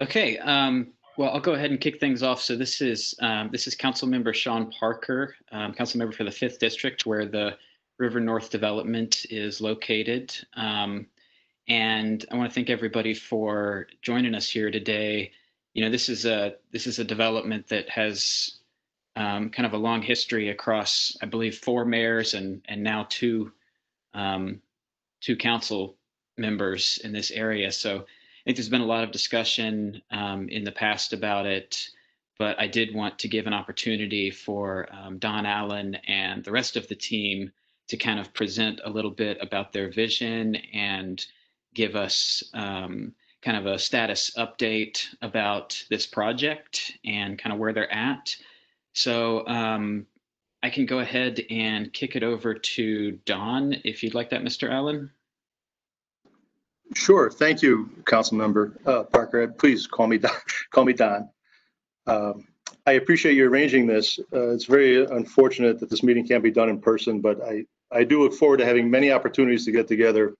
Okay, well, I'll go ahead and kick things off. So this is Councilmember Sean Parker, Councilmember for the 5th District, where the River North development is located. And I want to thank everybody for joining us here today. You know, this is a development that has kind of a long history across, I believe, 4 mayors and now two council members in this area. So I think there's been a lot of discussion in the past about it, but I did want to give an opportunity for Don Allen and the rest of the team to kind of present a little bit about their vision and give us kind of a status update about this project and kind of where they're at. So I can go ahead and kick it over to Don, if you'd like that, Mr. Allen. Sure. Thank you, Councilmember Parker. Please call me Don. Call me Don. I appreciate you arranging this. It's very unfortunate that this meeting can't be done in person, but I do look forward to having many opportunities to get together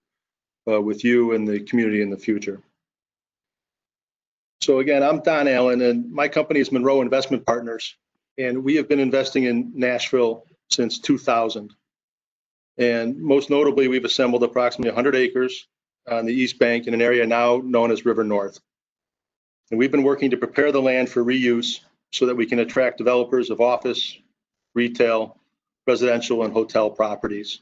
with you and the community in the future. So again, I'm Don Allen, and my company is Monroe Investment Partners, and we have been investing in Nashville since 2000. And most notably, we've assembled approximately 100 acres on the East Bank in an area now known as River North. And we've been working to prepare the land for reuse so that we can attract developers of office, retail, residential, and hotel properties.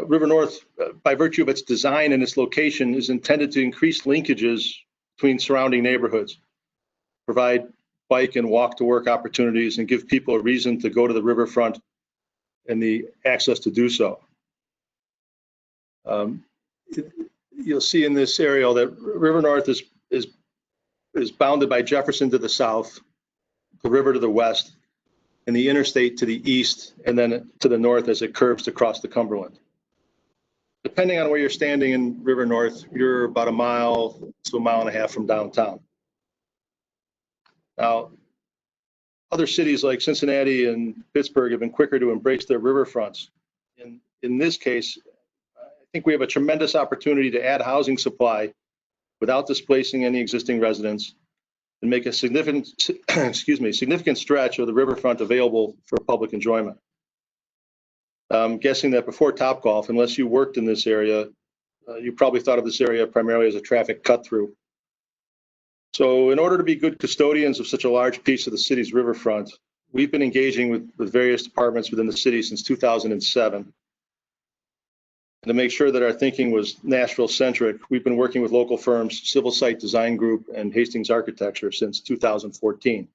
River North, by virtue of its design and its location, is intended to increase linkages between surrounding neighborhoods, provide bike and walk to work opportunities, and give people a reason to go to the riverfront and the access to do so. You'll see in this aerial that River North is bounded by Jefferson to the south, the river to the west, and the interstate to the east, and then to the north as it curves across the Cumberland. Depending on where you're standing in River North, you're about a mile to a mile and a half from downtown. Now, other cities like Cincinnati and Pittsburgh have been quicker to embrace their riverfronts. In this case, I think we have a tremendous opportunity to add housing supply without displacing any existing residents and make a significant, significant stretch of the riverfront available for public enjoyment. I'm guessing that before Topgolf, unless you worked in this area, you probably thought of this area primarily as a traffic cut-through. So in order to be good custodians of such a large piece of the city's riverfront, we've been engaging with various departments within the city since 2007. And to make sure that our thinking was Nashville-centric, we've been working with local firms, Civil Site Design Group and Hastings Architecture since 2014.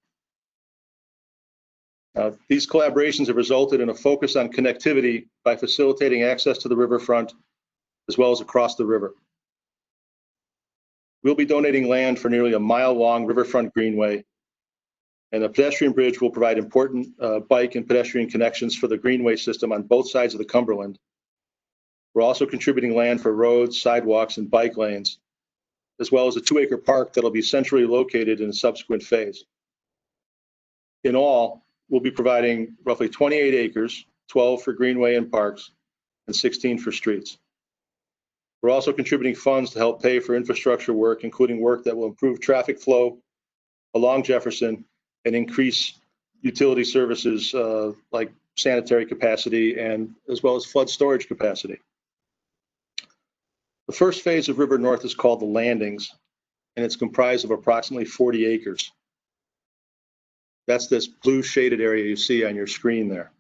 These collaborations have resulted in a focus on connectivity by facilitating access to the riverfront as well as across the river. We'll be donating land for nearly a mile-long riverfront greenway, and the pedestrian bridge will provide important bike and pedestrian connections for the greenway system on both sides of the Cumberland. We're also contributing land for roads, sidewalks, and bike lanes, as well as a 2-acre park that'll be centrally located in a subsequent phase. In all, we'll be providing roughly 28 acres, 12 for greenway and parks, and 16 for streets. We're also contributing funds to help pay for infrastructure work, including work that will improve traffic flow along Jefferson and increase utility services like sanitary capacity and as well as flood storage capacity. The first phase of River North is called the Landings, and it's comprised of approximately 40 acres. That's this blue shaded area you see on your screen there.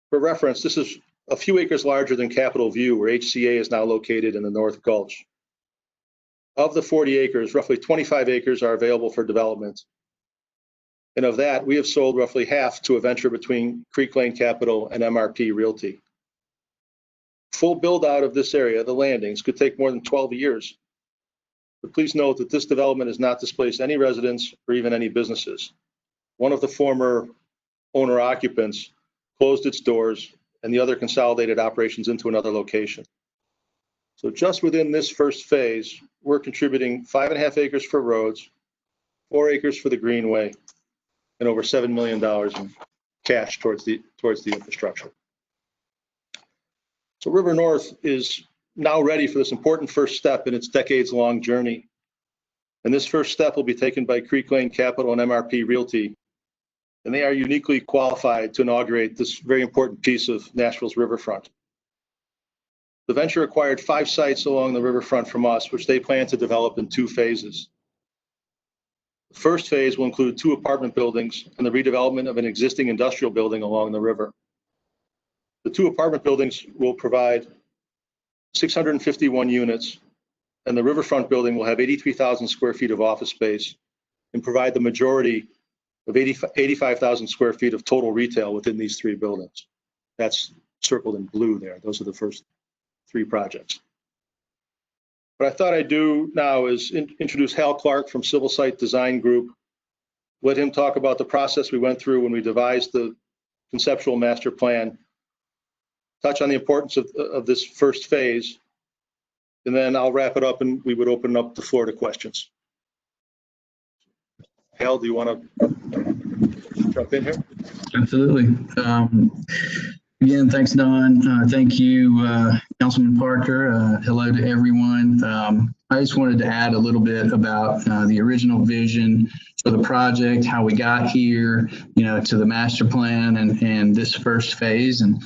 For reference, this is a few acres larger than Capitol View, where HCA is now located in the North Gulch. Of the 40 acres, roughly 25 acres are available for development. And of that, we have sold roughly half to a venture between Creek Lane Capital and MRP Realty. Full build out of this area, the Landings, could take more than 12 years. But please note that this development has not displaced any residents or even any businesses. One of the former owner occupants closed its doors and the other consolidated operations into another location. So just within this first phase, we're contributing 5.5 acres for roads, 4 acres for the greenway, and over $7 million in cash towards the infrastructure. So River North is now ready for this important first step in its decades-long journey And this first step will be taken by Creek Lane Capital and MRP Realty. And they are uniquely qualified to inaugurate this very important piece of Nashville's riverfront. The venture acquired 5 sites along the riverfront from us, which they plan to develop in 2 phases. The first phase will include 2 apartment buildings and the redevelopment of an existing industrial building along the river. The 2 apartment buildings will provide 651 units, and the riverfront building will have 83,000 square feet of office space and provide the majority of 85,000 square feet of total retail within these 3 buildings. That's circled in blue there. Those are the first 3 projects. What I thought I'd do now is introduce Hal Clark from Civil Site Design Group. Let him talk about the process we went through when we devised the conceptual master plan, touch on the importance of this first phase, and then I'll wrap it up and we would open up the floor to questions. Hal, do you want to jump in here? Absolutely. Again, thanks, Don. Thank you, Councilman Parker. Hello to everyone. I just wanted to add a little bit about the original vision for the project, how we got here, to the master plan and this first phase. And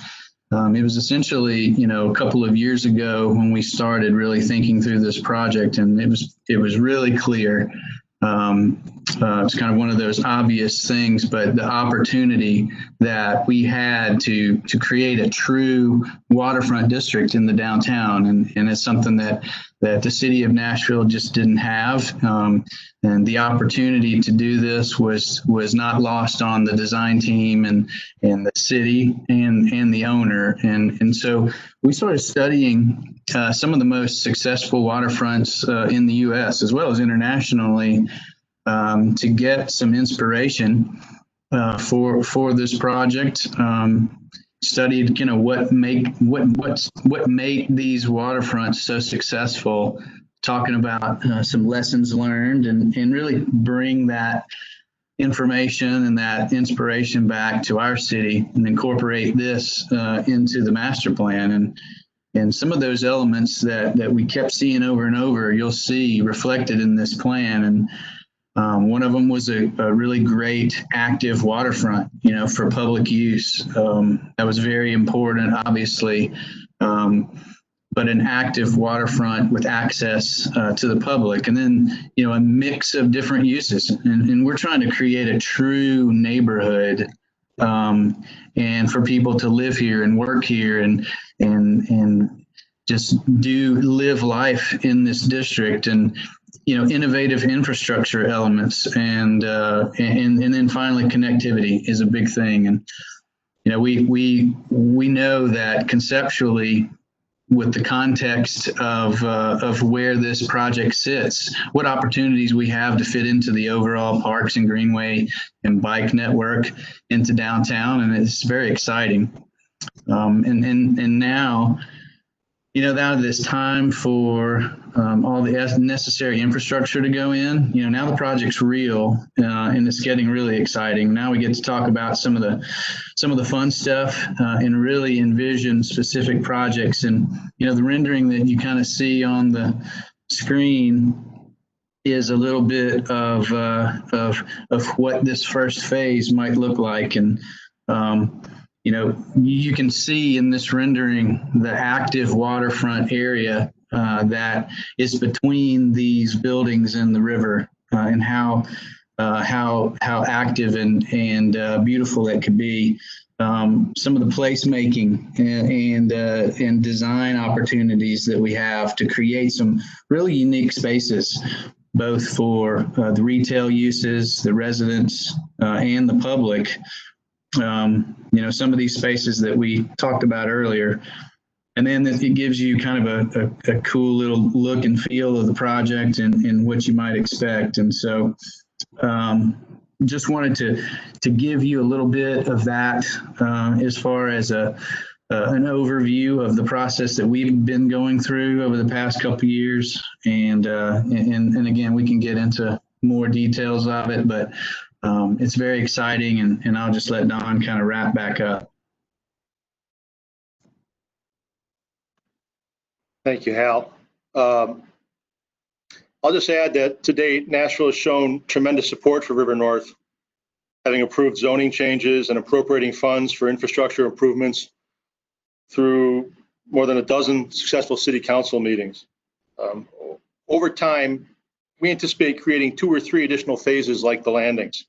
it was essentially, a couple of years ago when we started really thinking through this project, and it was really clear. It's kind of one of those obvious things, but the opportunity that we had to create a true waterfront district in the downtown, and it's something that the city of Nashville just didn't have. And the opportunity to do this was not lost on the design team and the city and the owner. And so we started studying some of the most successful waterfronts in the U.S. as well as internationally to get some inspiration for this project. Studied, what made these waterfronts so successful, talking about some lessons learned and really bring that information and that inspiration back to our city and incorporate this into the master plan. And some of those elements that we kept seeing over and over, you'll see reflected in this plan. And one of them was a really great active waterfront, for public use. That was very important, obviously, but an active waterfront with access to the public. And then, a mix of different uses. And we're trying to create a true neighborhood and for people to live here and work here and just live life in this district. And innovative infrastructure elements and then finally connectivity is a big thing. And we know that conceptually, with the context of where this project sits, what opportunities we have to fit into the overall parks and greenway and bike network into downtown, and it's very exciting. And now, now that it's time for all the necessary infrastructure to go in, now the project's real and it's getting really exciting. Now we get to talk about some of the fun stuff and really envision specific projects. And the rendering that you kind of see on the screen is a little bit of what this first phase might look like. And you can see in this rendering the active waterfront area that is between these buildings and the river, and how active and beautiful it could be. Some of the placemaking and design opportunities that we have to create some really unique spaces, both for the retail uses, the residents, and the public. Some of these spaces that we talked about earlier, and then it gives you kind of a cool little look and feel of the project and what you might expect. And so just wanted to give you a little bit of that as far as an overview of the process that we've been going through over the past couple of years. And again, we can get into more details of it, but it's very exciting, and I'll just let Don kind of wrap back up. Thank you, Hal. I'll I'll just add that to date, Nashville has shown tremendous support for River North, having approved zoning changes and appropriating funds for infrastructure improvements through more than a dozen successful city council meetings. Over time, we anticipate creating 2 or 3 additional phases like the landings.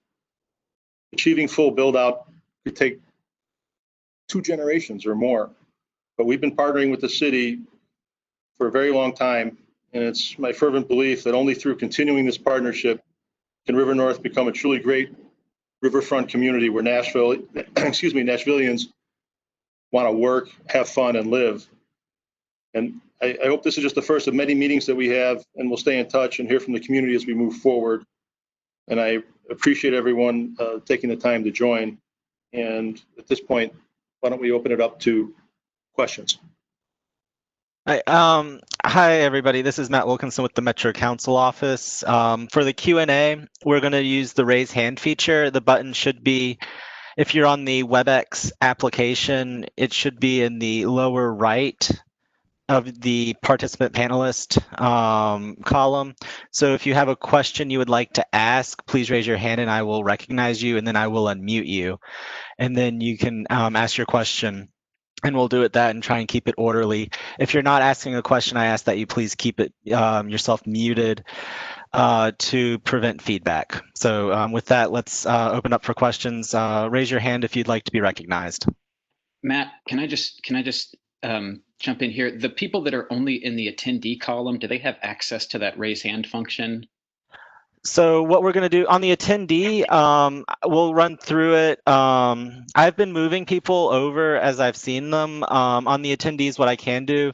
Achieving full build out could take 2 generations or more, but we've been partnering with the city for a very long time, and it's my fervent belief that only through continuing this partnership can River North become a truly great riverfront community where Nashvillians want to work, have fun, and live. And I hope this is just the first of many meetings that we have, and we'll stay in touch and hear from the community as we move forward. And I appreciate everyone taking the time to join. And at this point, why don't we open it up to questions? Hi, everybody. This is Matt Wilkinson with the Metro Council office. For the Q&A, we're going to use the raise hand feature. The button should be, if you're on the WebEx application, it should be in the lower right of the participant panelist column. So if you have a question you would like to ask, please raise your hand and I will recognize you, and then I will unmute you. And then you can ask your question. And we'll do it that and try and keep it orderly. If you're not asking a question, I ask that you please keep it yourself muted to prevent feedback. So with that, let's open up for questions. Raise your hand if you'd like to be recognized. Matt, can I just jump in here? The people that are only in the attendee column, do they have access to that raise hand function? So what we're going to do on the attendee, we'll run through it. I've been moving people over as I've seen them. On the attendees, what I can do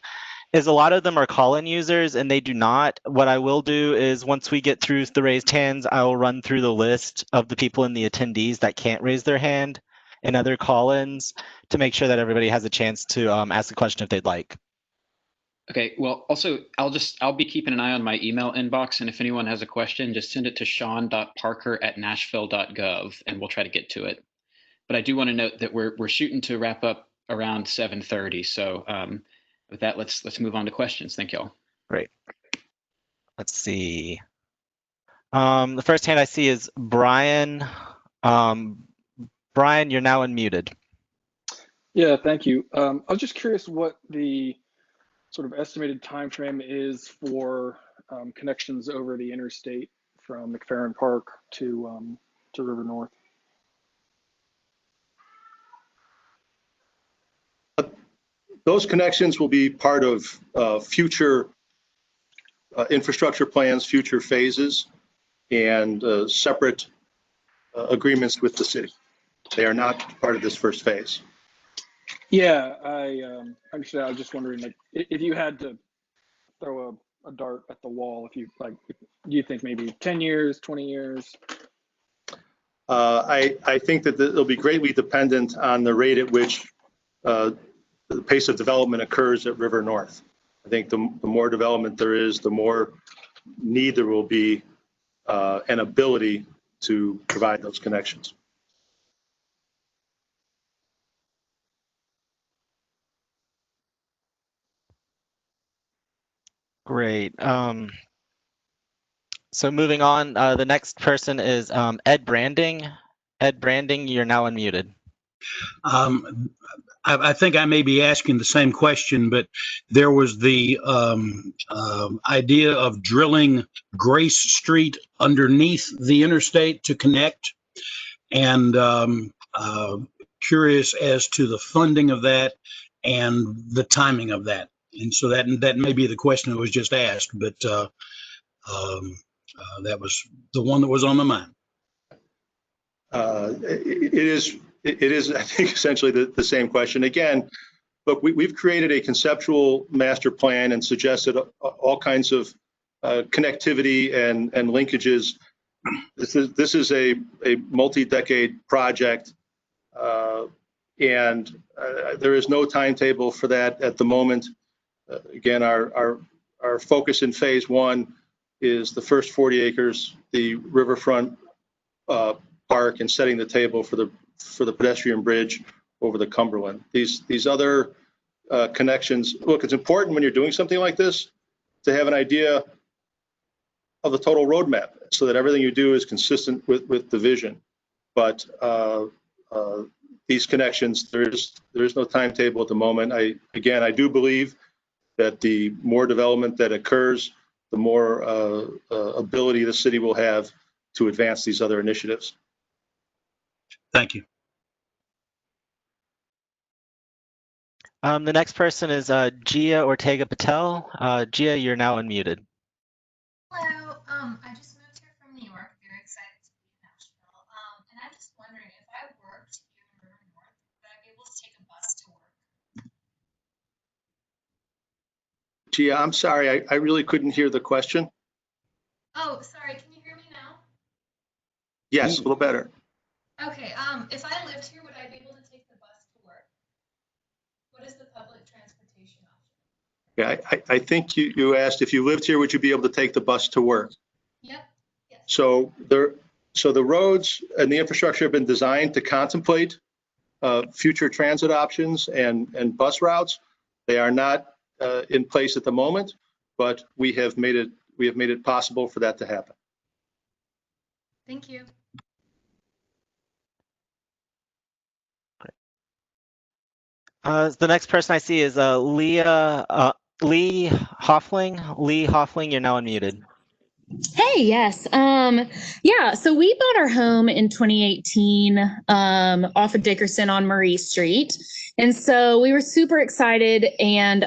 is a lot of them are call-in users and they do not. What I will do is once we get through the raised hands, I will run through the list of the people in the attendees that can't raise their hand and other call-ins to make sure that everybody has a chance to ask a question if they'd like. Okay, well, also, I'll be keeping an eye on my email inbox, and if anyone has a question, just send it to sean.parker@nashville.gov, and we'll try to get to it. But I do want to note that we're shooting to wrap up around 7:30. So with that, let's move on to questions. Thank y'all. Great. Let's see. The first hand I see is Brian. Brian, you're now unmuted. Yeah, thank you. I was just curious what the sort of estimated time frame is for connections over the interstate from McFerrin Park to River North. Those connections will be part of future infrastructure plans, future phases, and separate agreements with the city. They are not part of this first phase. Yeah, I understand. I was just wondering, like, if you had to throw a dart at the wall, if you like, do you think maybe 10 years, 20 years? I think that it'll be greatly dependent on the rate at which the pace of development occurs at River North. I think the more development there is, the more need there will be and ability to provide those connections. Great. So moving on, the next person is Ed Branding. Ed Branding, you're now unmuted. I think I may be asking the same question, but there was the idea of drilling Grace Street underneath the interstate to connect, and curious as to the funding of that and the timing of that. And so that may be the question that was just asked, but that was the one that was on my mind. It is, I think, essentially the same question. Again, look, we've created a conceptual master plan and suggested all kinds of connectivity and linkages. This is a multi-decade project, and there is no timetable for that at the moment. Again, our focus in phase one is the first 40 acres, the riverfront park, and setting the table for the pedestrian bridge over the Cumberland. These other connections. Look, it's important when you're doing something like this to have an idea of the total roadmap so that everything you do is consistent with the vision. But these connections, there is no timetable at the moment. I do believe that the more development that occurs, the more ability the city will have to advance these other initiatives. Thank you. The next person is Gia Ortega Patel. Gia, you're now unmuted. Hello. I just moved here from New York. Very excited to be in Nashville. And I'm just wondering if I worked here in River North, would I be able to take a bus to work? Gia, I'm sorry, I really couldn't hear the question. Oh, sorry. Can you hear me now? Yes, a little better. Okay. If I lived here, would I be able to take the bus to work? What is the public transportation option? Yeah, I think you asked if you lived here, would you be able to take the bus to work? Yep. Yes. So the roads and the infrastructure have been designed to contemplate future transit options and bus routes. They are not in place at the moment, but we have made it possible for that to happen. Thank you. The next person I see is Lee Hoffling. Lee Hoffling, you're now unmuted. Hey, yes. Yeah, so we bought our home in 2018 off of Dickerson on Marie Street. And so we were super excited. And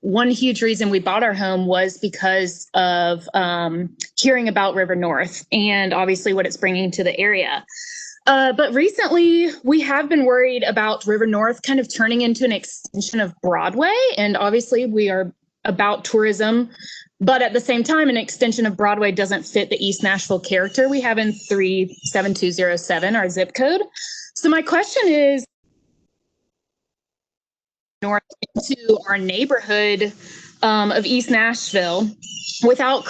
one huge reason we bought our home was because of hearing about River North and obviously what it's bringing to the area. But recently, we have been worried about River North kind of turning into an extension of Broadway. And obviously, we are about tourism. But at the same time, an extension of Broadway doesn't fit the East Nashville character we have in 37207, our zip code. So my question is, north into our neighborhood of East Nashville without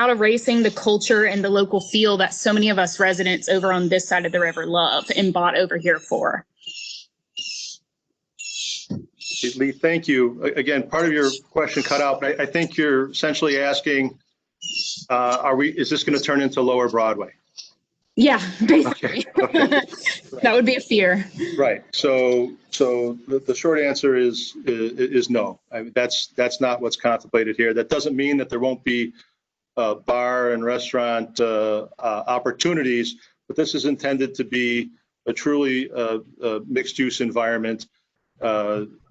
erasing the culture and the local feel that so many of us residents over on this side of the river love and bought over here for. Lee, thank you. Again, part of your question cut out, but I think you're essentially asking, is this going to turn into Lower Broadway? Yeah, basically. Okay. That would be a fear. Right. So the short answer is no. I mean, that's not what's contemplated here. That doesn't mean that there won't be bar and restaurant opportunities, but this is intended to be a truly mixed use environment.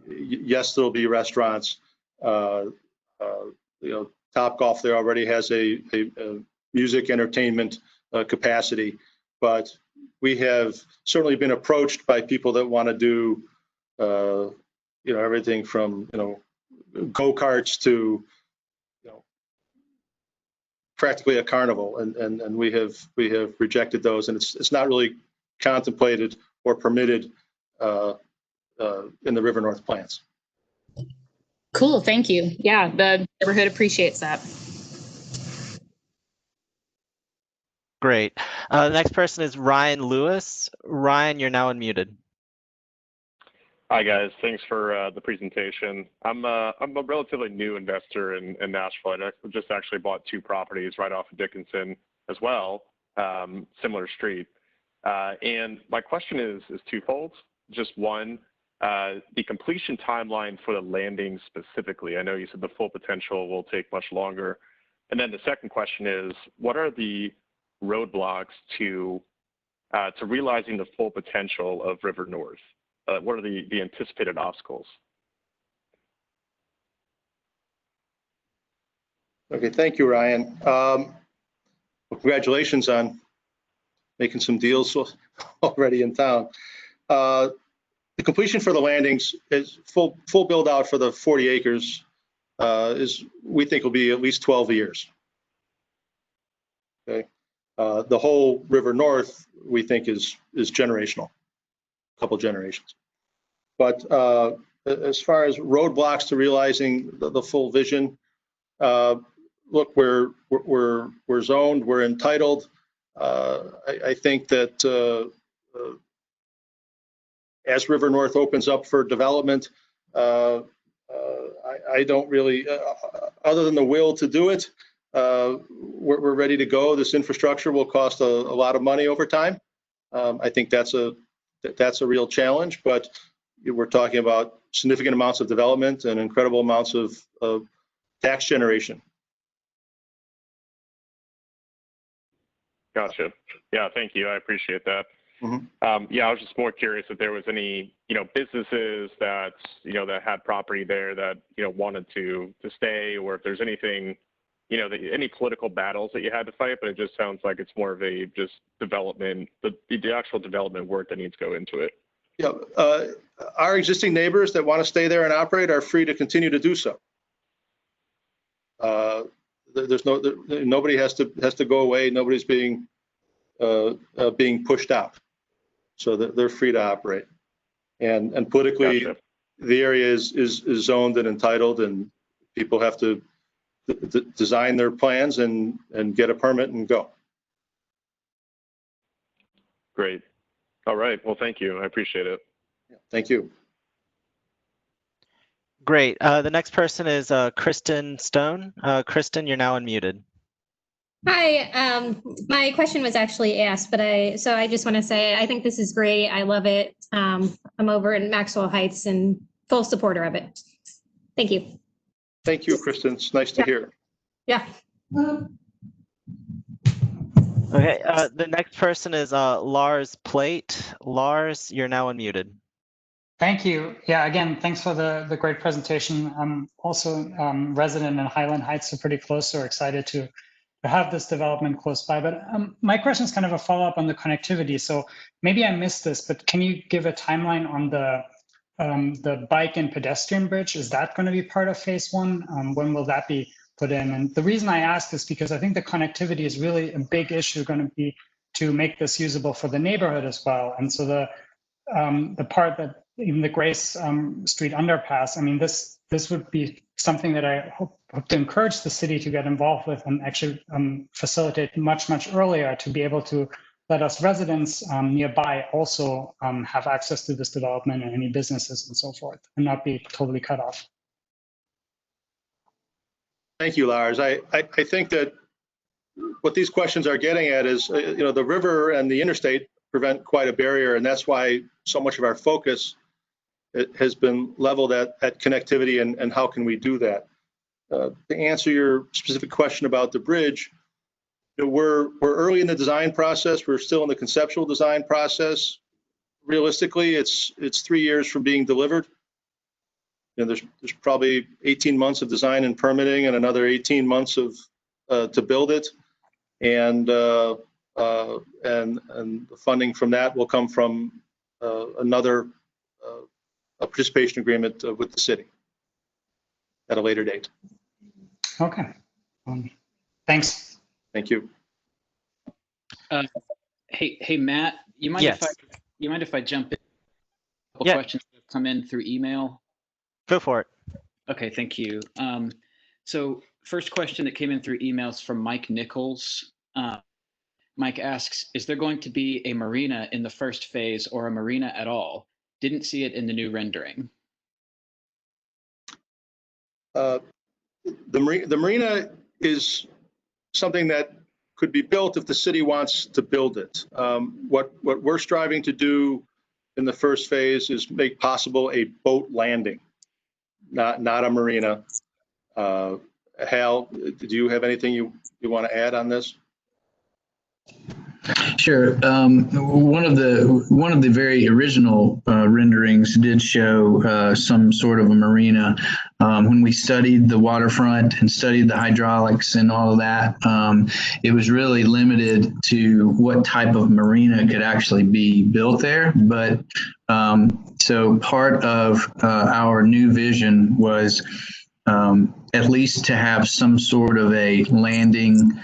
Yes, there'll be restaurants. Topgolf there already has a music entertainment capacity, but we have certainly been approached by people that want to do, everything from go-karts to practically a carnival, and we have rejected those, and it's not really contemplated or permitted in the River North plans. Cool, thank you. Yeah, the neighborhood appreciates that. Great. The next person is Ryan Lewis. Ryan, you're now unmuted. Hi guys, thanks for the presentation. I'm a relatively new investor in Nashville. I just actually bought 2 properties right off of Dickinson as well, similar street. And my question is twofold. Just one, the completion timeline for the landing specifically. I know you said the full potential will take much longer. And then the second question is, what are the roadblocks to realizing the full potential of River North? What are the anticipated obstacles? Okay, thank you, Ryan. Well, congratulations on making some deals already in town. The completion for the landings is full build out for the 40 acres we think will be at least 12 years. Okay. The whole River North, we think, is generational, a couple generations. But as far as roadblocks to realizing the full vision, look, we're zoned, we're entitled. I think that as River North opens up for development, I don't really, other than the will to do it, we're ready to go. This infrastructure will cost a lot of money over time. I think that's a real challenge, but we're talking about significant amounts of development and incredible amounts of tax generation. Gotcha. Yeah, thank you. I appreciate that. Mm-hmm. Yeah, I was just more curious if there was any, businesses that, that had property there that, wanted to stay, or if there's anything, any political battles that you had to fight, but it just sounds like it's more of a just development, the actual development work that needs to go into it. Yeah, our existing neighbors that want to stay there and operate are free to continue to do so. There's nobody has to go away. Nobody's being pushed out, so they're free to operate. And politically, Gotcha. The area is zoned and entitled, and people have to design their plans and get a permit and go. Great. All right. Well, thank you. I appreciate it. Thank you. Great. The next person is Kristen Stone. Kristen, you're now unmuted. Hi, my question was actually asked, but I just want to say I think this is great. I love it. I'm over in Maxwell Heights and full supporter of it. Thank you. Thank you, Kristen. It's nice to hear. Yeah. Okay. The next person is Lars Plate. Lars, you're now unmuted. Thank you. Yeah, again, thanks for the great presentation. I'm also resident in Highland Heights, so pretty close, so excited to have this development close by. But my question is kind of a follow-up on the connectivity. So maybe I missed this, but can you give a timeline on the bike and pedestrian bridge? Is that going to be part of phase one? When will that be put in? And the reason I ask is because I think the connectivity is really a big issue going to be to make this usable for the neighborhood as well. And so the part that even the Grace Street underpass, I mean, this would be something that I hope to encourage the city to get involved with and actually facilitate much earlier to be able to let us residents nearby also have access to this development and any businesses and so forth, and not be totally cut off. Thank you, Lars. I think that what these questions are getting at is, the river and the interstate prevent quite a barrier, and that's why so much of our focus has been leveled at connectivity and how can we do that. To answer your specific question about the bridge, we're early in the design process. We're still in the conceptual design process. Realistically, it's 3 years from being delivered. There's probably 18 months of design and permitting and another 18 months to build it, and the funding from that will come from another participation agreement with the city at a later date. Okay. Thanks. Thank you. Hey, Matt, you mind if I jump in? A couple questions that have come in through email. Go for it. Okay, thank you. So first question that came in through emails from Mike Nichols. Mike asks, is there going to be a marina in the first phase or a marina at all? Didn't see it in the new rendering. The marina is something that could be built if the city wants to build it. What we're striving to do in the first phase is make possible a boat landing, not a marina. Hal, do you have anything you want to add on this? Sure. One of the very original renderings did show some sort of a marina. When we studied the waterfront and studied the hydraulics and all of that, it was really limited to what type of marina could actually be built there. But so part of our new vision was at least to have some sort of a landing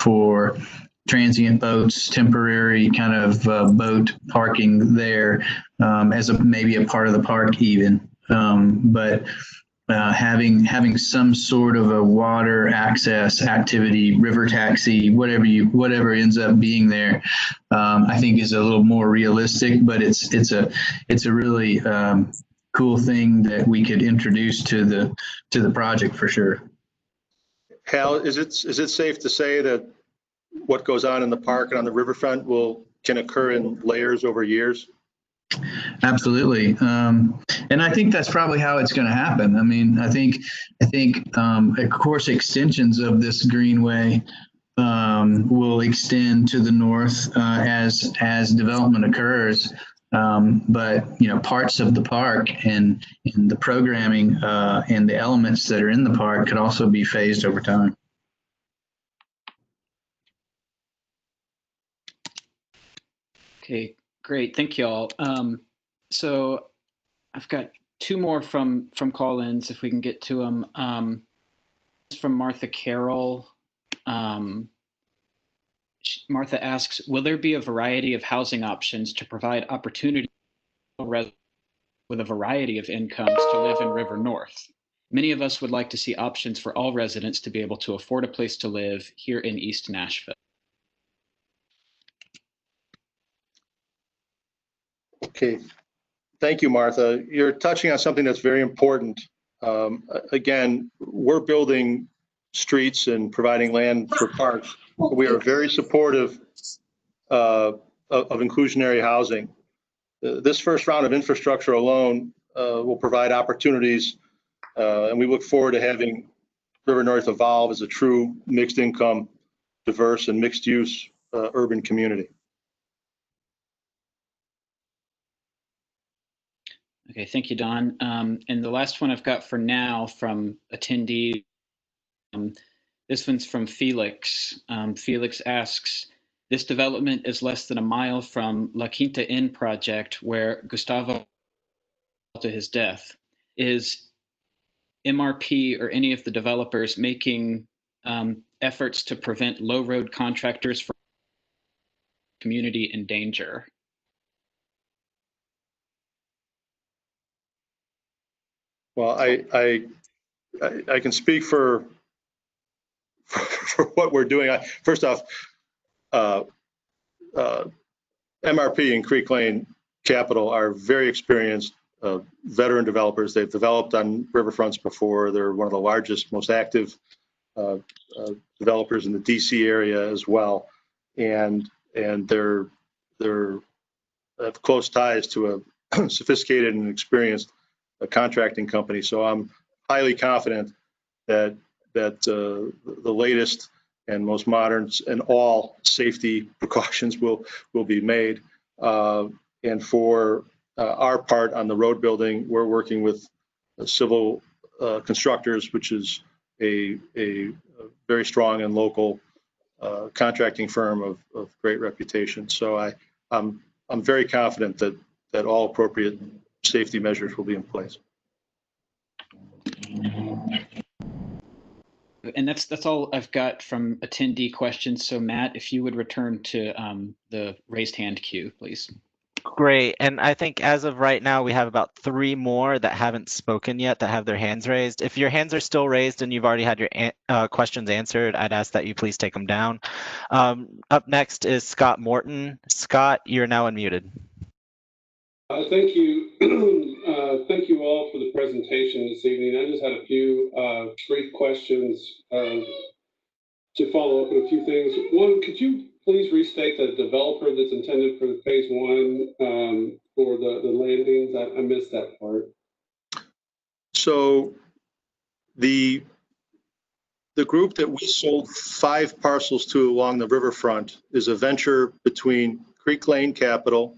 for transient boats, temporary kind of boat parking there as maybe a part of the park even. But having some sort of a water access activity, river taxi, whatever ends up being there, I think is a little more realistic. But it's a really cool thing that we could introduce to the project for sure. Hal, is it safe to say that what goes on in the park and on the riverfront can occur in layers over years? Absolutely. And I think that's probably how it's going to happen. I mean, I think of course, extensions of this greenway will extend to the north as development occurs. But parts of the park and the programming and the elements that are in the park could also be phased over time. Okay, great. Thank you all. So I've got two more from call-ins, if we can get to them. From Martha Carroll. Martha asks, will there be a variety of housing options to provide opportunity with a variety of incomes to live in River North? Many of us would like to see options for all residents to be able to afford a place to live here in East Nashville. Okay, thank you, Martha. You're touching on something that's very important. Again, we're building streets and providing land for parks. We are very supportive of inclusionary housing. This first round of infrastructure alone will provide opportunities, and we look forward to having River North evolve as a true mixed income, diverse, and mixed use urban community. Okay, thank you, Don. And the last one I've got for now from attendee, this one's from Felix. Felix asks, this development is less than a mile from La Quinta Inn project where Gustavo to his death. Is MRP or any of the developers making efforts to prevent low road contractors from community in danger? Well, I can speak for what we're doing. First off, MRP and Creek Lane Capital are very experienced veteran developers. They've developed on riverfronts before. They're one of the largest, most active developers in the DC area as well, and they're have close ties to a sophisticated and experienced contracting company. So I'm highly confident that the latest and most modern and all safety precautions will be made. And for our part on the road building, we're working with civil constructors, which is a very strong and local contracting firm of great reputation. So I'm very confident that all appropriate safety measures will be in place. And that's all I've got from attendee questions. So Matt, if you would return to the raised hand queue, please. Great. And I think as of right now, we have about 3 more that haven't spoken yet that have their hands raised. If your hands are still raised and you've already had your questions answered, I'd ask that you please take them down. Up next is Scott Morton. Scott, you're now unmuted. Thank you. Thank you all for the presentation this evening. I just had a few brief questions to follow up on a few things. One, could you please restate the developer that's intended for the phase 1 for the landings? I missed that part. So the group that we sold 5 parcels to along the riverfront is a venture between Creek Lane Capital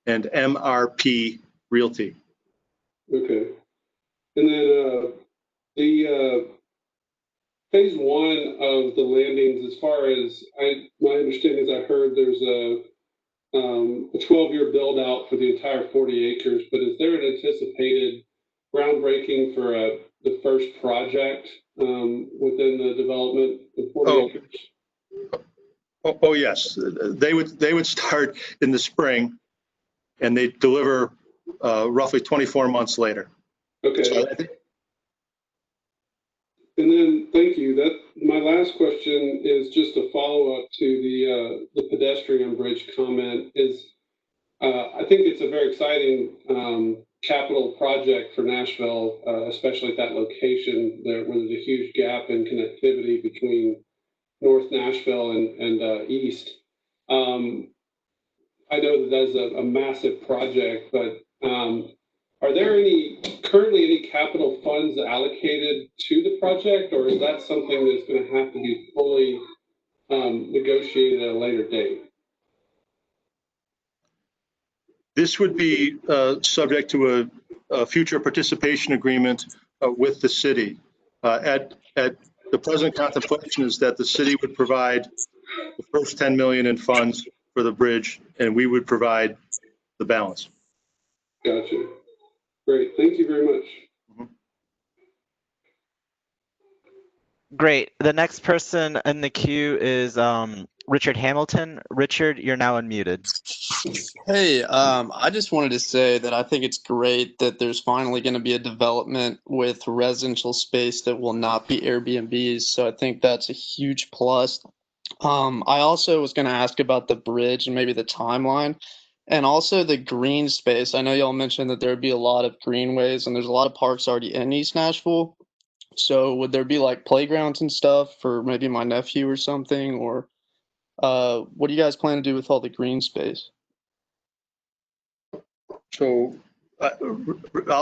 and MRP Realty. Okay. And then the phase 1 of the landings, as far as my understanding is, I heard there's a 12-year build out for the entire 40 acres, but is there an anticipated groundbreaking for the first project within the development of 40 acres? Oh yes, they would start in the spring, and they deliver roughly 24 months later. Okay. So and then, thank you. My last question is just a follow-up to the pedestrian bridge comment. I think it's a very exciting capital project for Nashville, especially at that location there, where there's a huge gap in connectivity between North Nashville and East. I know that that's a massive project, but are there currently any capital funds allocated to the project, or is that something that's going to have to be fully negotiated at a later date? This would be subject to a future participation agreement with the city. At the present contemplation is that the city would provide the first 10 million in funds for the bridge, and we would provide the balance. Gotcha. Great. Thank you very much. Great. The next person in the queue is Richard Hamilton. Richard, you're now unmuted. Hey, I just wanted to say that I think it's great that there's finally going to be a development with residential space that will not be Airbnbs. So I think that's a huge plus. I also was going to ask about the bridge and maybe the timeline and also the green space. I know y'all mentioned that there would be a lot of greenways and there's a lot of parks already in East Nashville. So would there be like playgrounds and stuff for maybe my nephew or something? Or what do you guys plan to do with all the green space? So,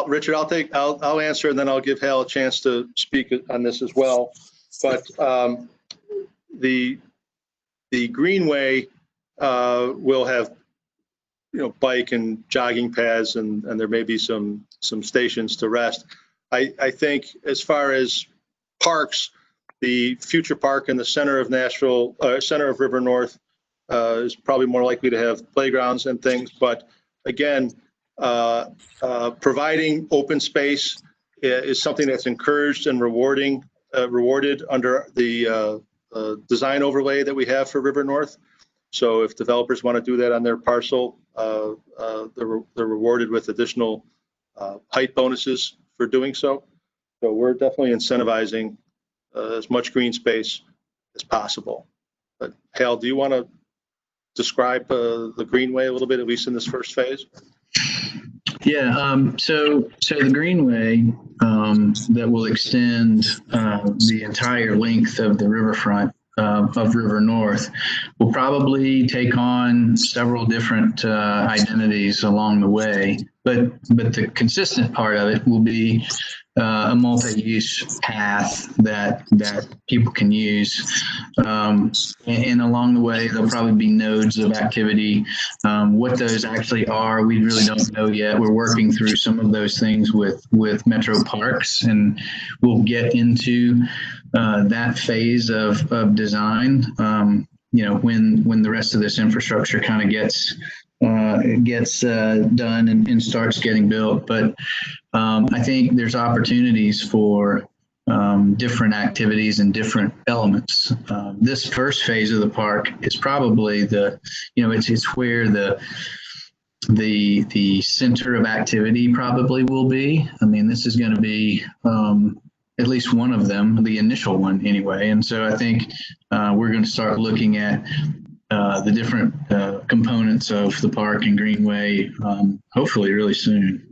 Richard, I'll answer, and then I'll give Hal a chance to speak on this as well. But the greenway will have, bike and jogging paths, and there may be some stations to rest. I think as far as parks, the future park in the center of Nashville, center of River North, is probably more likely to have playgrounds and things. But again, providing open space is something that's encouraged and rewarded under the design overlay that we have for River North. So if developers want to do that on their parcel, they're rewarded with additional height bonuses for doing so. So we're definitely incentivizing as much green space as possible. But Hal, do you want to describe the greenway a little bit, at least in this first phase? Yeah, so the greenway that will extend the entire length of the riverfront of River North will probably take on several different identities along the way, but the consistent part of it will be a multi-use path that people can use. And along the way, there'll probably be nodes of activity. What those actually are, we really don't know yet. We're working through some of those things with Metro Parks, and we'll get into that phase of design, when the rest of this infrastructure kind of gets done and starts getting built. But I think there's opportunities for different activities and different elements. This first phase of the park is probably it's where the center of activity probably will be. I mean, this is going to be at least one of them, the initial one anyway. And so I think we're going to start looking at the different components of the park and greenway, hopefully really soon.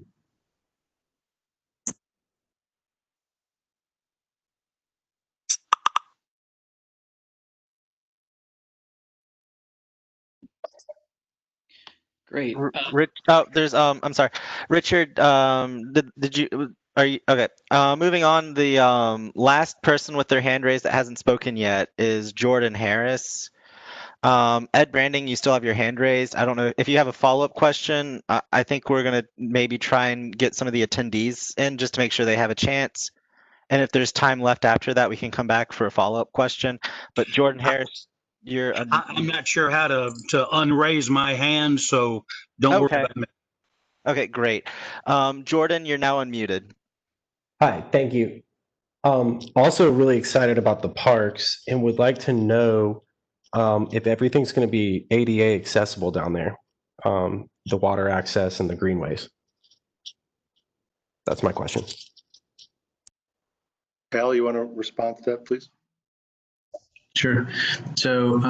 Great. I'm sorry, Richard. Are you okay? Moving on, the last person with their hand raised that hasn't spoken yet is Jordan Harris. Ed Branding, you still have your hand raised. I don't know if you have a follow-up question. I think we're gonna maybe try and get some of the attendees in just to make sure they have a chance. And if there's time left after that, we can come back for a follow-up question. But Jordan Harris, I'm not sure how to unraise my hand, so don't worry about me. Okay, great. Jordan, you're now unmuted. Hi, thank you. Also really excited about the parks and would like to know if everything's going to be ADA accessible down there, the water access and the greenways. That's my question. Hal, you want to respond to that, please? Sure. So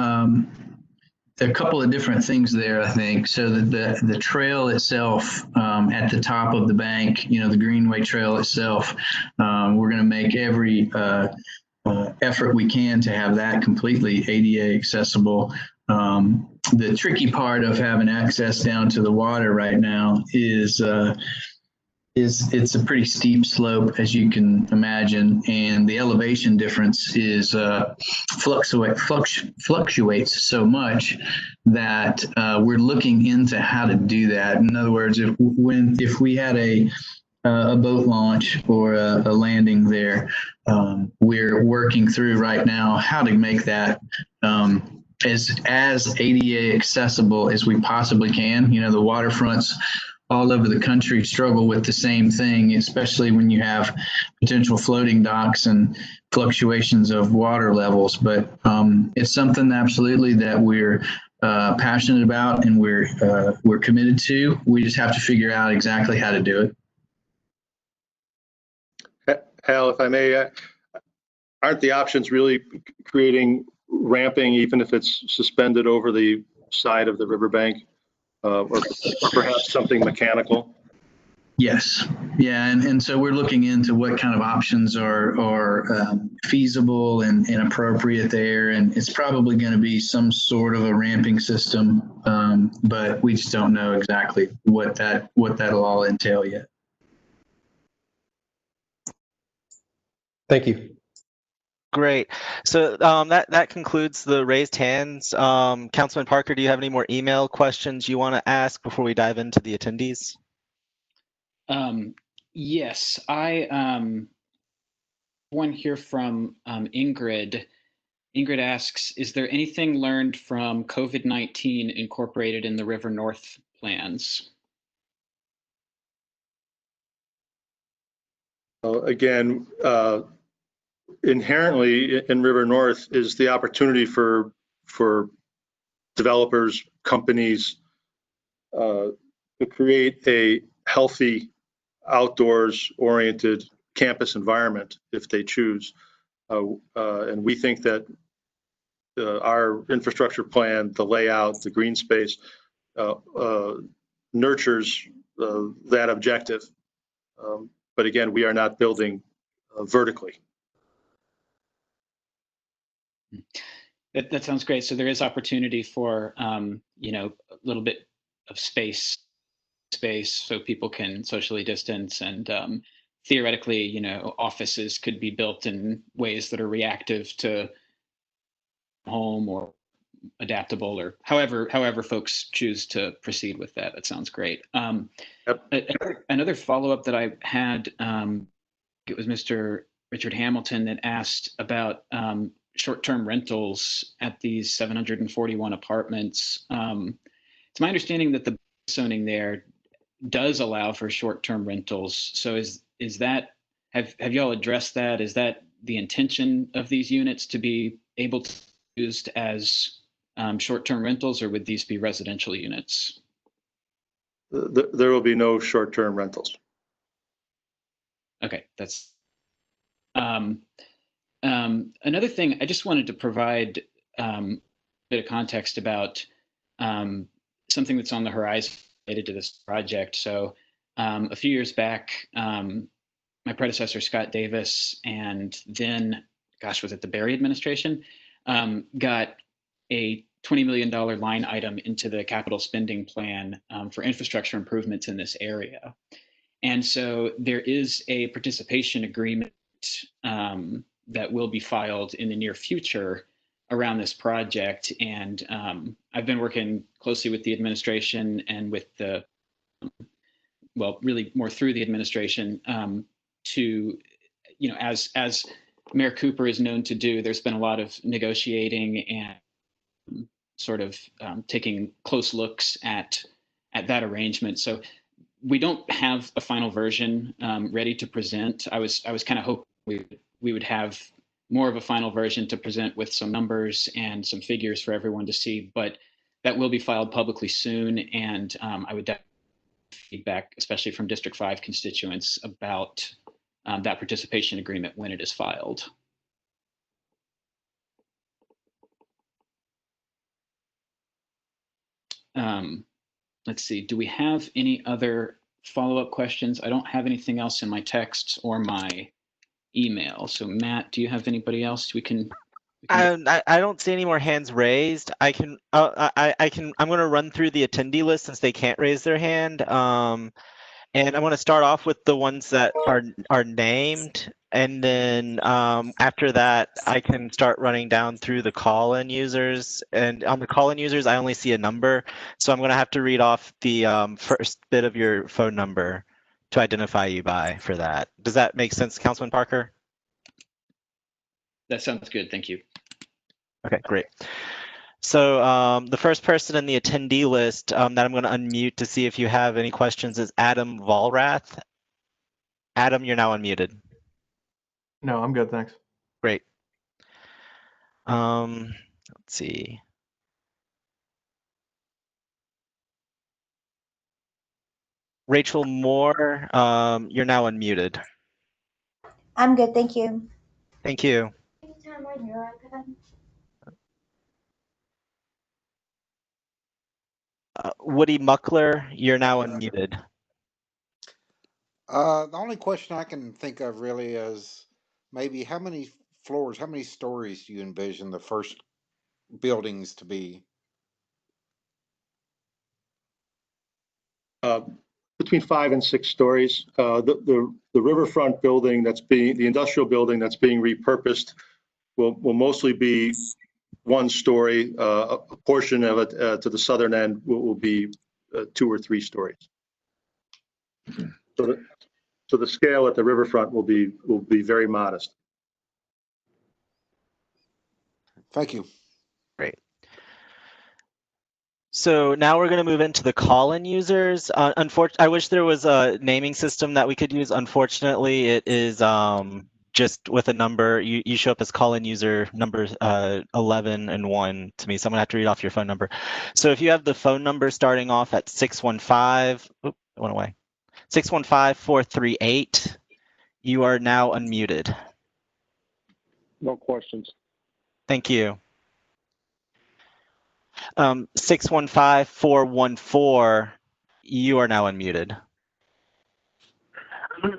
a couple of different things there, I think. So that the trail itself at the top of the bank, the Greenway Trail itself, we're going to make every effort we can to have that completely ADA accessible. The tricky part of having access down to the water right now is it's a pretty steep slope, as you can imagine, and the elevation difference is fluctuates so much that we're looking into how to do that. In other words, if we had a boat launch or a landing there, we're working through right now how to make that as ADA accessible as we possibly can. The waterfronts all over the country struggle with the same thing, especially when you have potential floating docks and fluctuations of water levels. But it's something absolutely that we're passionate about and we're committed to. We just have to figure out exactly how to do it. Hal, if I may, aren't the options really creating ramping, even if it's suspended over the side of the riverbank? Or perhaps something mechanical? Yes. Yeah. And so we're looking into what kind of options are feasible and appropriate there. And it's probably going to be some sort of a ramping system, but we just don't know exactly what that'll all entail yet. Thank you. Great. So that concludes the raised hands. Councilman Parker, do you have any more email questions you want to ask before we dive into the attendees? Yes, I one here from Ingrid. Ingrid asks, is there anything learned from COVID-19 incorporated in the River North plans? Again, inherently in River North is the opportunity for developers, companies to create a healthy, outdoors-oriented campus environment if they choose. And we think that our infrastructure plan, the layout, the green space nurtures that objective. But again, we are not building vertically. That sounds great. So there is opportunity for a little bit of space so people can socially distance, and theoretically, offices could be built in ways that are reactive to home or adaptable, or however folks choose to proceed with that. That sounds great. Another follow-up that I had, it was Mr. Richard Hamilton that asked about short-term rentals at these 741 apartments. It's my understanding that the zoning there does allow for short-term rentals. So is that, have y'all addressed that? Is that the intention of these units to be able to be used as short-term rentals, or would these be residential units? There will be no short-term rentals. Okay, that's another thing. I just wanted to provide a bit of context about something that's on the horizon related to this project. So a few years back, my predecessor, Scott Davis, and then, gosh, was it the Berry administration, got a $20 million line item into the capital spending plan for infrastructure improvements in this area. And so there is a participation agreement that will be filed in the near future around this project. And I've been working closely with the administration and with the, well, really more through the administration to, as Mayor Cooper is known to do, there's been a lot of negotiating and sort of taking close looks at that arrangement. So we don't have a final version ready to present. I was kind of hoping we would have more of a final version to present with some numbers and some figures for everyone to see, but that will be filed publicly soon. And I would definitely feedback, especially from District 5 constituents, about that participation agreement when it is filed. let's see, do we have any other follow-up questions? I don't have anything else in my texts or my email. So Matt, do you have anybody else we can I don't see any more hands raised. I can I'm going to run through the attendee list since they can't raise their hand. And I'm going to start off with the ones that are named, and then after that, I can start running down through the call-in users. And on the call-in users, I only see a number, so I'm going to have to read off the first bit of your phone number to identify you by for that. Does that make sense, Councilman Parker? That sounds good. Thank you. Okay, great. So the first person in the attendee list that I'm going to unmute to see if you have any questions is Adam Volrath. Adam, you're now unmuted. No, I'm good, thanks. Great. Let's see. Rachel Moore, you're now unmuted. I'm good, thank you. Thank you. Woody Muckler, you're now unmuted. The only question I can think of really is maybe how many floors, how many stories do you envision the first buildings to be? Between 5 and 6 stories. The riverfront building the industrial building that's being repurposed will mostly be 1 story. A portion of it to the southern end will be 2 or 3 stories. So the scale at the riverfront will be very modest. Thank you. Great. So now we're going to move into the call-in users. I wish there was a naming system that we could use. Unfortunately, it is just with a number. You show up as call-in user number 11 and 1 to me, so I'm going to have to read off your phone number. So if you have the phone number starting off at 615, it went away, 615-438, you are now unmuted. No questions. Thank you. 615-414, you are now unmuted.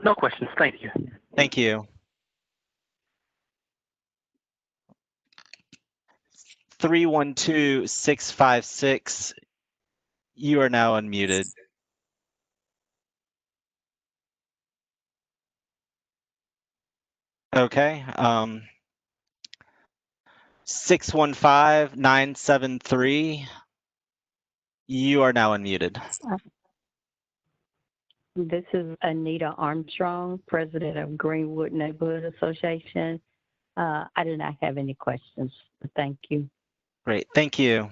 No questions. Thank you. Thank you. 312-656, you are now unmuted. Okay. 615-973, you are now unmuted. This is Anita Armstrong, president of Greenwood Neighborhood Association. I do not have any questions, but thank you. Great, thank you.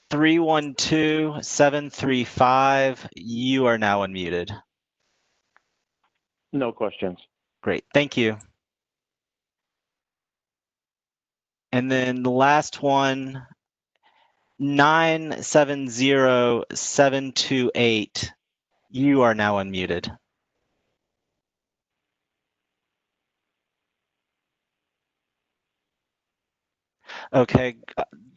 Three 312-735, you are now unmuted. No questions. Great, thank you. And then the last one, 970-728, you are now unmuted. Okay,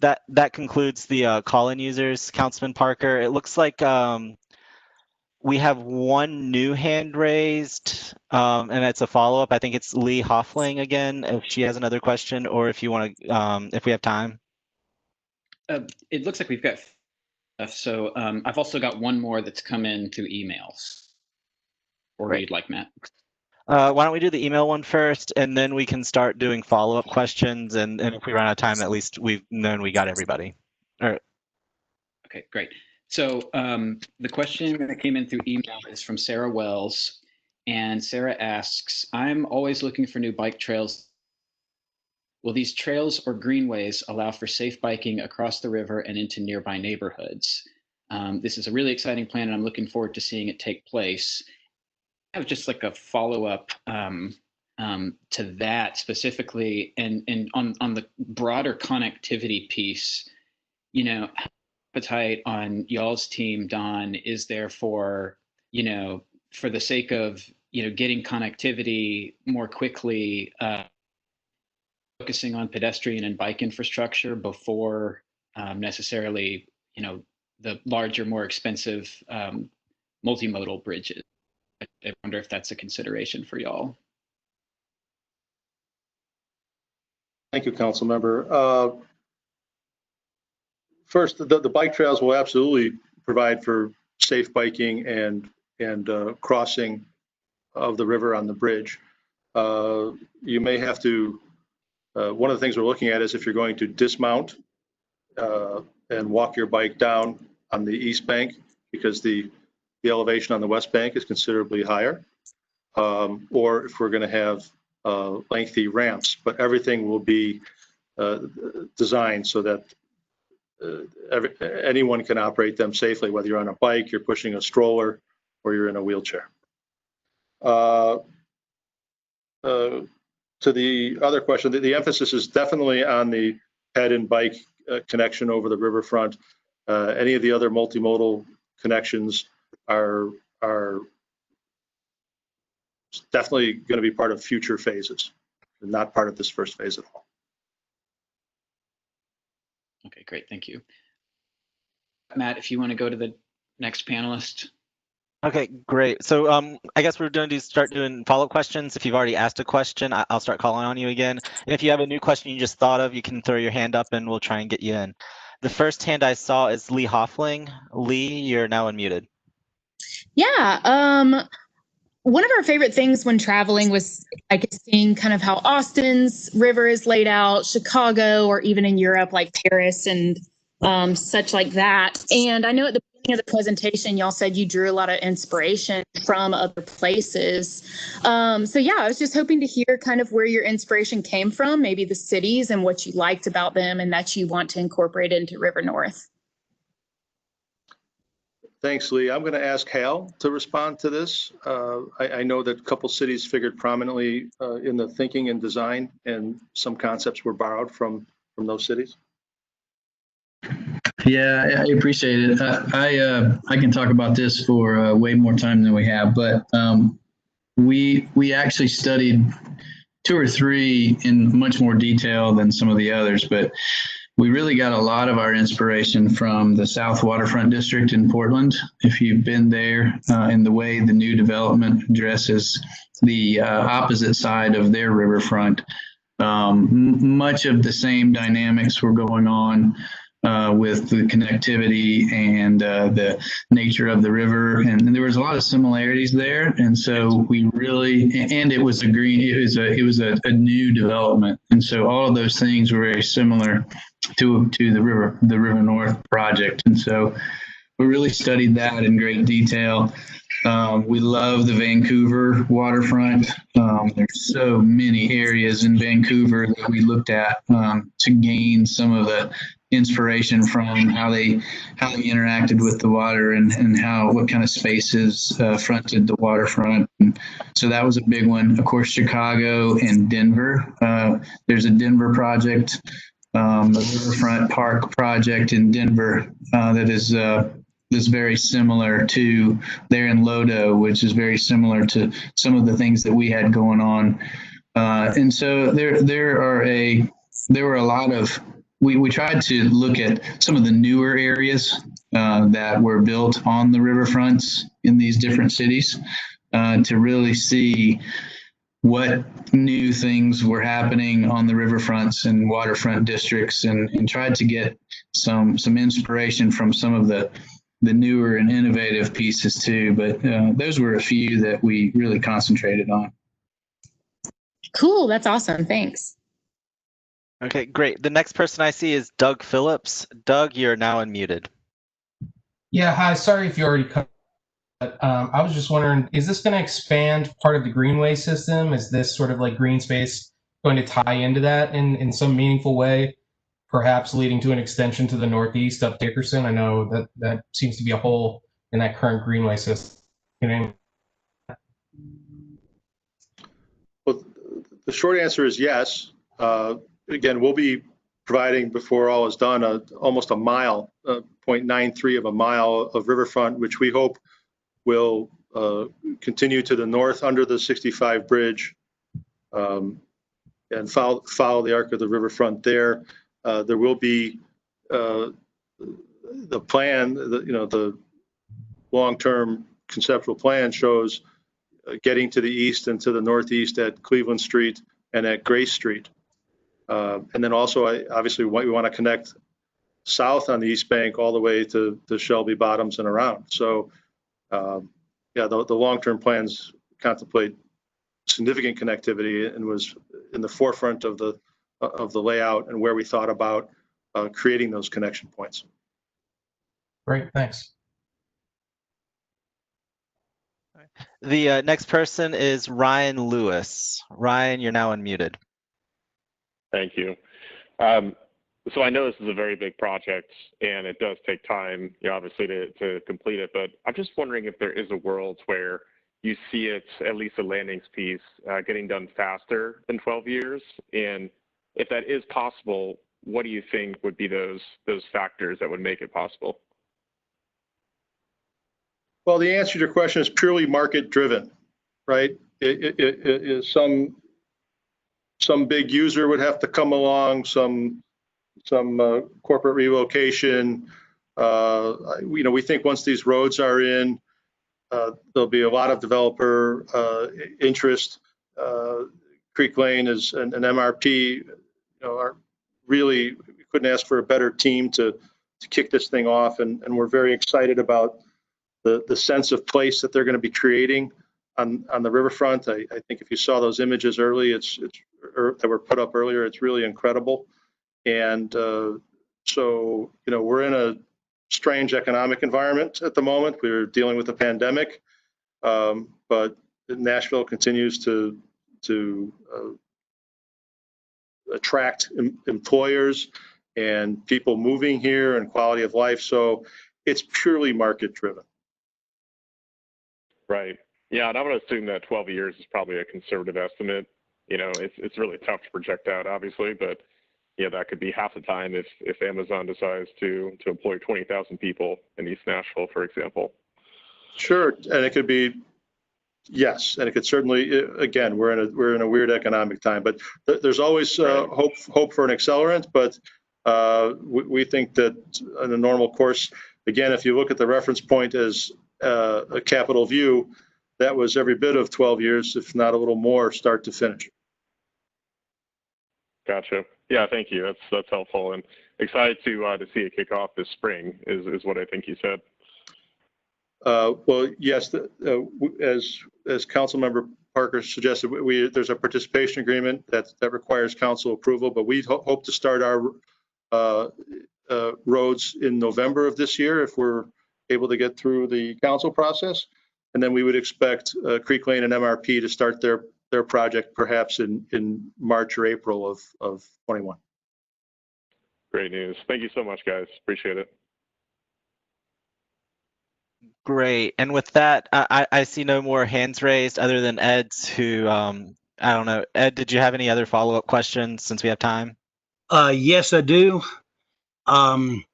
that concludes the call-in users, Councilman Parker. It looks like we have 1 new hand raised, and it's a follow-up. I think it's Lee Hoffling again, if she has another question, or if you want to, if we have time. It looks like we've got stuff. So I've also got 1 more that's come in through emails. Or Great. you'd like, Matt? Why don't we do the email one first, and then we can start doing follow-up questions, and if we run out of time, at least we've known we got everybody. All right. Okay, great. So the question that came in through email is from Sarah Wells, and Sarah asks, I'm always looking for new bike trails. Will these trails or greenways allow for safe biking across the river and into nearby neighborhoods? This is a really exciting plan, and I'm looking forward to seeing it take place. I have just like a follow-up to that specifically, and on the broader connectivity piece, you know, appetite on y'all's team, Don, is there for, you know, for the sake of, you know, getting connectivity more quickly focusing on pedestrian and bike infrastructure before necessarily, the larger, more expensive multimodal bridges. I wonder if that's a consideration for y'all. Thank you, Council Member. First, the bike trails will absolutely provide for safe biking and crossing of the river on the bridge. You may have to, one of the things we're looking at is if you're going to dismount and walk your bike down on the east bank, because the elevation on the west bank is considerably higher, or if we're going to have lengthy ramps, but everything will be designed so that anyone can operate them safely, whether you're on a bike, you're pushing a stroller, or you're in a wheelchair. To the other question, the emphasis is definitely on the ped and bike connection over the riverfront. Any of the other multimodal connections are definitely going to be part of future phases, and not part of this first phase at all. Okay, great, thank you. Matt, if you want to go to the next panelist. Okay, great. So I guess we're going to start doing follow-up questions. If you've already asked a question, I'll start calling on you again. And if you have a new question you just thought of, you can throw your hand up and we'll try and get you in. The first hand I saw is Lee Hoffling. Lee, you're now unmuted. Yeah, one of our favorite things when traveling was, I guess, seeing kind of how Austin's river is laid out, Chicago, or even in Europe, like Paris and such like that. And I know at the beginning of the presentation, y'all said you drew a lot of inspiration from other places. So yeah, I was just hoping to hear kind of where your inspiration came from, maybe the cities and what you liked about them and that you want to incorporate into River North. Thanks, Lee. I'm going to ask Hal to respond to this. I know that a couple cities figured prominently in the thinking and design, and some concepts were borrowed from those cities. Yeah, I appreciate it. I can talk about this for way more time than we have, but we actually studied 2 or 3 in much more detail than some of the others, but we really got a lot of our inspiration from the South Waterfront District in Portland. If you've been there, in the way the new development addresses the opposite side of their riverfront, much of the same dynamics were going on with the connectivity and the nature of the river, and there was a lot of similarities there. And so we really, and it was a new development, and so all of those things were very similar to the River North project. And so we really studied that in great detail. We love the Vancouver waterfront. There's so many areas in Vancouver that we looked at to gain some of the inspiration from how they interacted with the water and what kind of spaces fronted the waterfront. And so that was a big one. Of course, Chicago and Denver. There's a Denver project, the Riverfront Park project in Denver that is very similar to there in Lodo, which is very similar to some of the things that we had going on. And so there were a lot of, we tried to look at some of the newer areas that were built on the riverfronts in these different cities to really see what new things were happening on the riverfronts and waterfront districts, and tried to get some inspiration from some of the newer and innovative pieces too. But those were a few that we really concentrated on. Cool, that's awesome, thanks. Okay, great. The next person I see is Doug Phillips. Doug, you're now unmuted. Yeah, hi, sorry if you already covered. I was just wondering, is this going to expand part of the greenway system? Is this sort of like green space going to tie into that in some meaningful way, perhaps leading to an extension to the northeast up Dickerson? I know that seems to be a hole in that current greenway system. Well, the short answer is yes. Again, we'll be providing, before all is done, almost a mile, 0.93 of a mile of riverfront, which we hope will continue to the north under the 65 bridge, and follow the arc of the riverfront there. There will be the plan, the long-term conceptual plan shows getting to the east and to the northeast at Cleveland Street and at Grace Street. And then also, obviously, we want to connect south on the East Bank all the way to Shelby Bottoms and around. So, yeah, the long-term plans contemplate significant connectivity and was in the forefront of the layout and where we thought about creating those connection points. Great, thanks. The next person is Ryan Lewis. Ryan, you're now unmuted. Thank you. So I know this is a very big project and it does take time, obviously, to complete it, but I'm just wondering if there is a world where you see it, at least the landings piece, getting done faster than 12 years. And if that is possible, what do you think would be those factors that would make it possible? Well, the answer to your question is purely market driven, right? Some big user would have to come along, some corporate relocation. We think once these roads are in, there'll be a lot of developer interest. Creek Lane and MRP, are really, we couldn't ask for a better team to kick this thing off, and we're very excited about the sense of place that they're going to be creating on the riverfront. I think if you saw those images early, that were put up earlier, it's really incredible. And so, we're in a strange economic environment at the moment. We're dealing with a pandemic, but Nashville continues to attract employers and people moving here and quality of life. So it's purely market driven. Right. Yeah, and I would assume that 12 years is probably a conservative estimate. It's really tough to project out, obviously, but that could be half the time if Amazon decides to employ 20,000 people in East Nashville, for example. Sure, and it could be, yes, and it could certainly. Again, we're in a weird economic time, but there's always hope for an accelerant. But we think that in a normal course, again, if you look at the reference point as a capital view, that was every bit of 12 years, if not a little more, start to finish. Gotcha. Yeah, thank you. That's helpful, and excited to see it kick off this spring is what I think you said. Well, yes, as Councilmember Parker suggested, there's a participation agreement that requires council approval, but we hope to start our roads in November of this year if we're able to get through the council process, and then we would expect Creek Lane and MRP to start their project perhaps in March or April of 21. Great news. Thank you so much, guys. Appreciate it. Great. And with that, I see no more hands raised other than Ed's who, I don't know. Ed, did you have any other follow-up questions since we have time? Yes, I do. The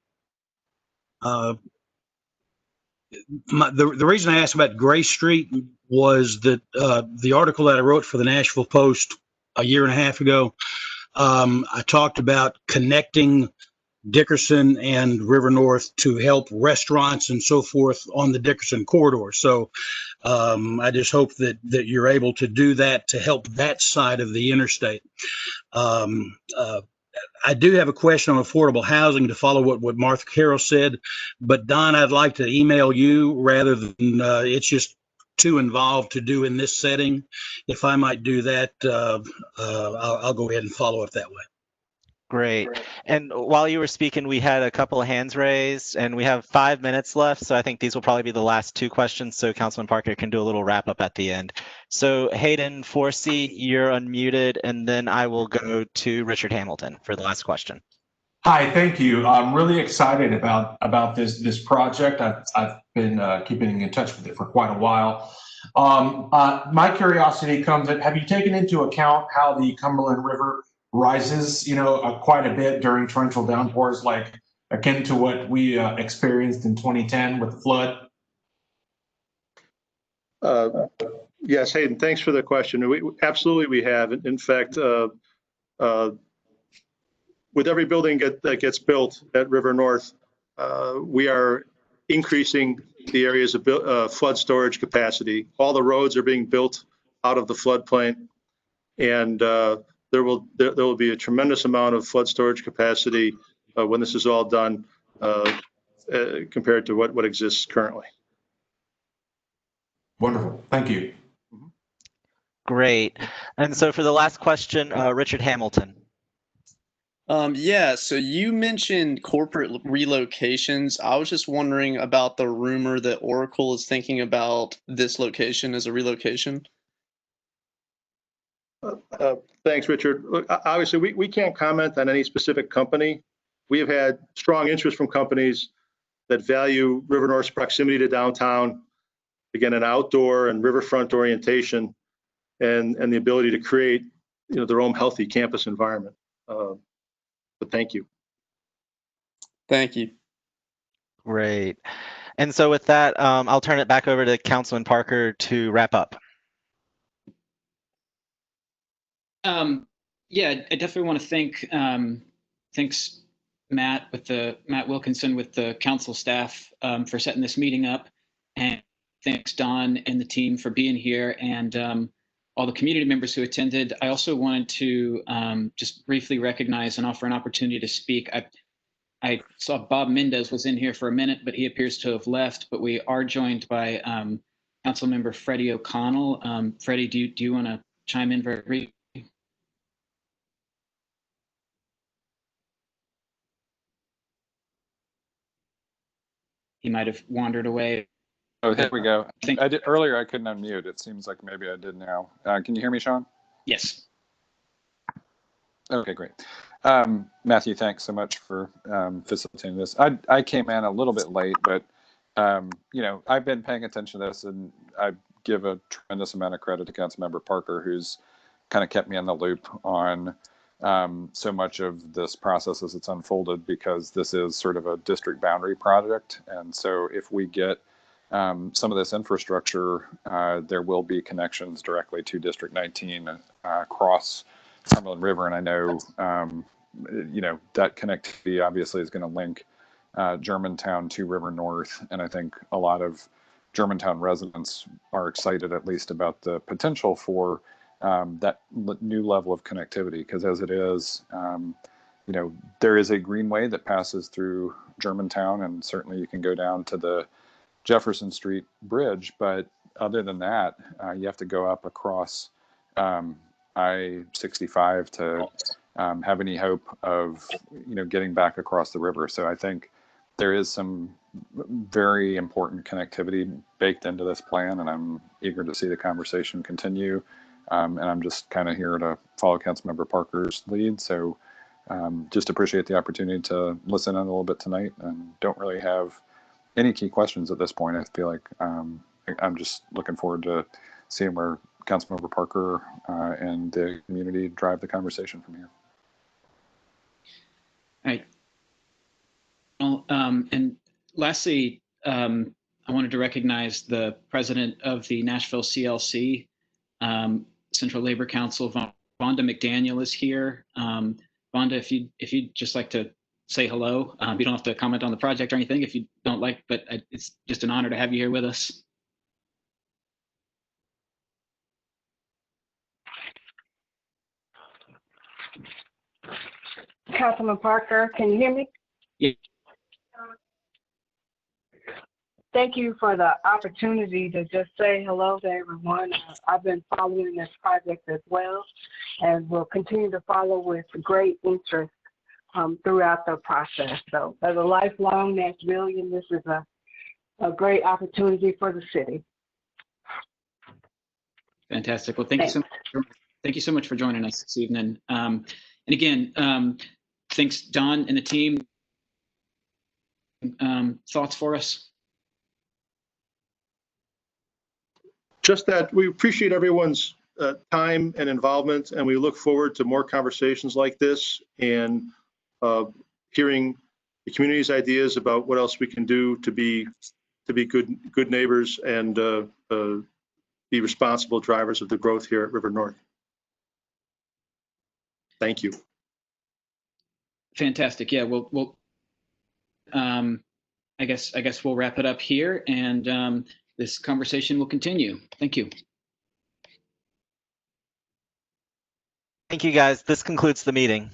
reason I asked about Grace Street was that the article that I wrote for the Nashville Post a year and a half ago, I talked about connecting Dickerson and River North to help restaurants and so forth on the Dickerson corridor. So I just hope that you're able to do that to help that side of the interstate. I do have a question on affordable housing to follow what Martha Carroll said, but Don, I'd like to email you rather than it's just too involved to do in this setting. If I might do that, I'll go ahead and follow up that way. Great. And while you were speaking, we had a couple of hands raised and we have 5 minutes left. So I think these will probably be the last two questions. So Councilman Parker can do a little wrap up at the end. So Hayden Forsey, you're unmuted, and then I will go to Richard Hamilton for the last question. Hi, thank you. I'm really excited about this project. I've been keeping in touch with it for quite a while. My curiosity comes at, have you taken into account how the Cumberland River rises, quite a bit during torrential downpours, like akin to what we experienced in 2010 with the flood? Yes, Hayden, thanks for the question. Absolutely, we have. In fact, with every building that gets built at River North, we are increasing the areas of flood storage capacity. All the roads are being built out of the floodplain, and there will be a tremendous amount of flood storage capacity when this is all done compared to what exists currently. Wonderful. Thank you. Great. And so for the last question, Richard Hamilton. Yeah, so you mentioned corporate relocations. I was just wondering about the rumor that Oracle is thinking about this location as a relocation. Thanks, Richard. Look, obviously, we can't comment on any specific company. We have had strong interest from companies that value River North's proximity to downtown, again, an outdoor and riverfront orientation, and the ability to create, their own healthy campus environment. But thank you. Thank you. Great. And so with that, I'll turn it back over to Councilman Parker to wrap up. Yeah, I definitely want to thanks Matt Wilkinson with the council staff for setting this meeting up, and thanks Don and the team for being here, and all the community members who attended. I also wanted to just briefly recognize and offer an opportunity to speak. I saw Bob Mendez was in here for a minute, but he appears to have left. But we are joined by Councilmember Freddie O'Connell. Freddie, do you want to chime in very briefly? He might have wandered away. Oh, here we go. I did earlier. I couldn't unmute. It seems like maybe I did now. Can you hear me, Sean? Yes. Okay, great. Matthew, thanks so much for facilitating this. I came in a little bit late, but I've been paying attention to this, and I give a tremendous amount of credit to Councilmember Parker, who's kind of kept me in the loop on so much of this process as it's unfolded, because this is sort of a district boundary project. And so if we get some of this infrastructure, there will be connections directly to District 19 across Cumberland River. And I know, that connectivity obviously is going to link Germantown to River North. And I think a lot of Germantown residents are excited, at least, about the potential for that new level of connectivity, because as it is, there is a greenway that passes through Germantown, and certainly you can go down to the Jefferson Street Bridge, but other than that, you have to go up across I-65 to have any hope of getting back across the river. So I think there is some very important connectivity baked into this plan, and I'm eager to see the conversation continue. And I'm just kind of here to follow Councilmember Parker's lead. So just appreciate the opportunity to listen in a little bit tonight, and don't really have any key questions at this point. I feel like I'm just looking forward to seeing where Councilmember Parker and the community drive the conversation from here. All right. Well, and lastly, I wanted to recognize the president of the Nashville CLC, Central Labor Council, Vonda McDaniel, is here. Vonda, if you'd just like to say hello, you don't have to comment on the project or anything if you don't like, but it's just an honor to have you here with us. Councilman Parker, can you hear me? Yeah. Thank you for the opportunity to just say hello to everyone. I've been following this project as well, and will continue to follow with great interest throughout the process. So as a lifelong Nashvilleian, this is a great opportunity for the city. Fantastic. Well, thank you so much for joining us this evening. And again, thanks, Don and the team. Thoughts for us? Just that we appreciate everyone's time and involvement, and we look forward to more conversations like this, and hearing the community's ideas about what else we can do to be good neighbors and be responsible drivers of the growth here at River North. Thank you. Fantastic. Yeah, I guess we'll wrap it up here, and this conversation will continue. Thank you. Thank you, guys. This concludes the meeting.